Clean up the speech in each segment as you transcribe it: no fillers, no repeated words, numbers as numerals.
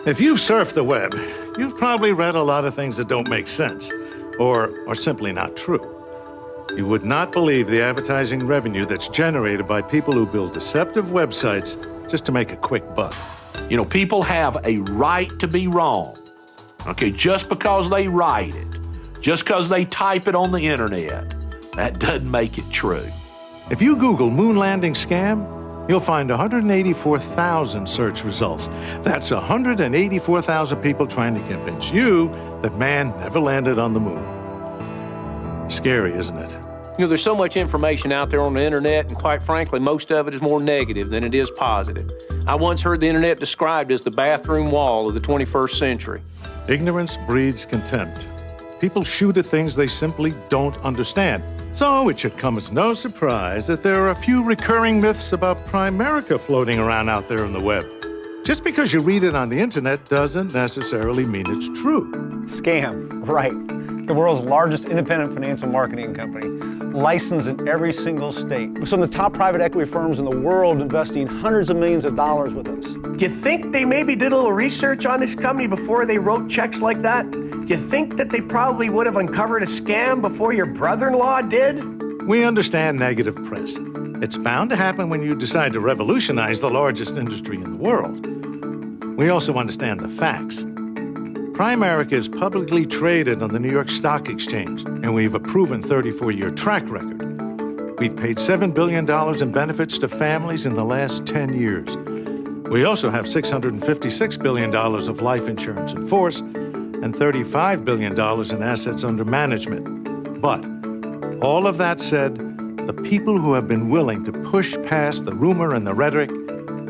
If you've surfed the web, you've probably read a lot of things that don't make sense or are simply not true. You would not believe the advertising revenue that's generated by people who build deceptive websites just to make a quick buck. You know, people have a right to be wrong. Okay, just because they write it, just because they type it on the internet, that doesn't make it true. If you Google moon landing scam, you'll find 184,000 search results. That's 184,000 people trying to convince you that man never landed on the moon. Scary, isn't it? You know, there's so much information out there on the internet, and quite frankly, most of it is more negative than it is positive. I once heard the internet described as the bathroom wall of the 21st century. Ignorance breeds contempt. People shoot at things they simply don't understand. So it should come as no surprise that there are a few recurring myths about Primerica floating around out there on the web. Just because you read it on the internet doesn't necessarily mean it's true. Scam, right. The world's largest independent financial marketing company, licensed in every single state. With some of the top private equity firms in the world investing hundreds of millions of dollars with us. Do you think they maybe did a little research on this company before they wrote checks like that? Do you think that they probably would have uncovered a scam before your brother-in-law did? We understand negative press. It's bound to happen when you decide to revolutionize the largest industry in the world. We also understand the facts. Primerica is publicly traded on the New York Stock Exchange, and we have a proven 34-year track record. We've paid $7 billion in benefits to families in the last 10 years. We also have $656 billion of life insurance in force and $35 billion in assets under management. But all of that said, the people who have been willing to push past the rumor and the rhetoric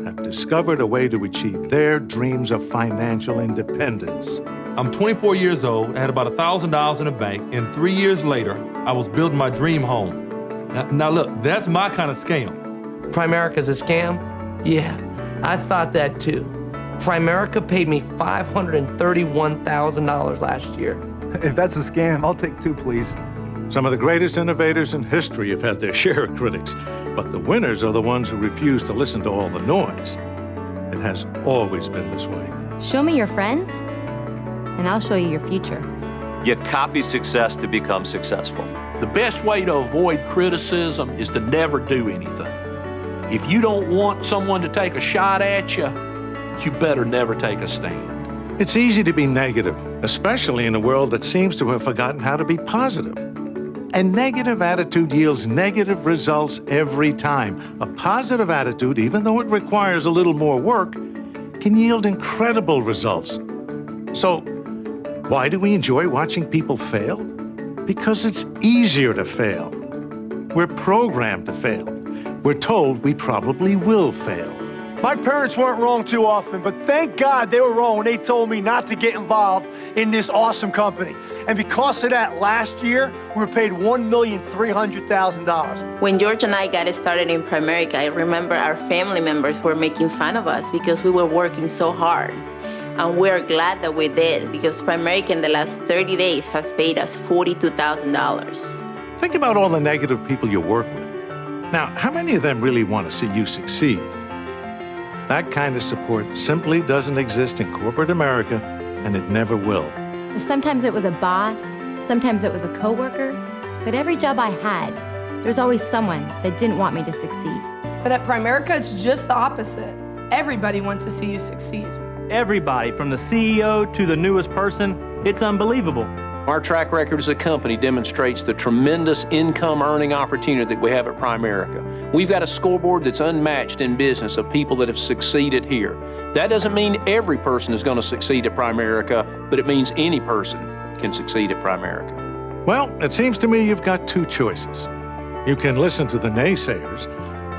have discovered a way to achieve their dreams of financial independence. I'm 24 years old, I had about $1,000 in the bank, and 3 years later, I was building my dream home. Now look, that's my kind of scam. Primerica's a scam? Yeah, I thought that too. Primerica paid me $531,000 last year. If that's a scam, I'll take 2, please. Some of the greatest innovators in history have had their share of critics, but the winners are the ones who refuse to listen to all the noise. It has always been this way. Show me your friends, and I'll show you your future. You copy success to become successful. The best way to avoid criticism is to never do anything. If you don't want someone to take a shot at you, you better never take a stand. It's easy to be negative, especially in a world that seems to have forgotten how to be positive. A negative attitude yields negative results every time. A positive attitude, even though it requires a little more work, can yield incredible results. So, why do we enjoy watching people fail? Because it's easier to fail. We're programmed to fail. We're told we probably will fail. My parents weren't wrong too often, but thank God they were wrong when they told me not to get involved in this awesome company. And because of that, last year, we were paid $1,300,000. When George and I got started in Primerica, I remember our family members were making fun of us because we were working so hard. And we're glad that we did, because Primerica in the last 30 days has paid us $42,000. Think about all the negative people you work with. Now, how many of them really want to see you succeed? That kind of support simply doesn't exist in corporate America, and it never will. Sometimes it was a boss, sometimes it was a coworker, but every job I had, there's always someone that didn't want me to succeed. But at Primerica, it's just the opposite. Everybody wants to see you succeed. Everybody, from the CEO to the newest person, it's unbelievable. Our track record as a company demonstrates the tremendous income earning opportunity that we have at Primerica. We've got a scoreboard that's unmatched in business of people that have succeeded here. That doesn't mean every person is going to succeed at Primerica, but it means any person can succeed at Primerica. Well, it seems to me you've got 2 choices. You can listen to the naysayers,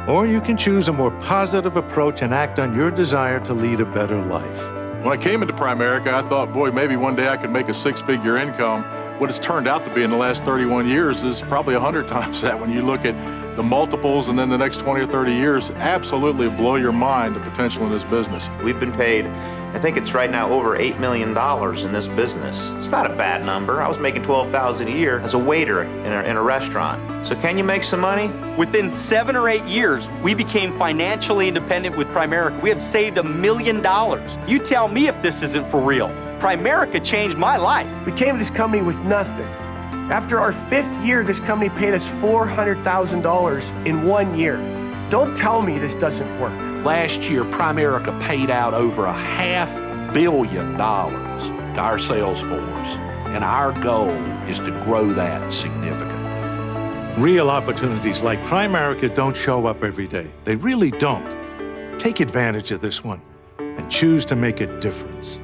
or you can choose a more positive approach and act on your desire to lead a better life. When I came into Primerica, I thought, boy, maybe one day I could make a 6-figure income. What it's turned out to be in the last 31 years is probably 100 times that when you look at the multiples and then the next 20 or 30 years absolutely blow your mind, the potential in this business. We've been paid, I think it's right now over $8 million in this business. It's not a bad number. I was making $12,000 a year as a waiter in a restaurant. So can you make some money? Within 7 or 8 years, we became financially independent with Primerica. We have saved $1 million. You tell me if this isn't for real. Primerica changed my life. We came to this company with nothing. After our 5th year, this company paid us $400,000 in 1 year. Don't tell me this doesn't work. Last year, Primerica paid out over $500 million to our sales force, and our goal is to grow that significantly. Real opportunities like Primerica don't show up every day. They really don't. Take advantage of this one and choose to make a difference.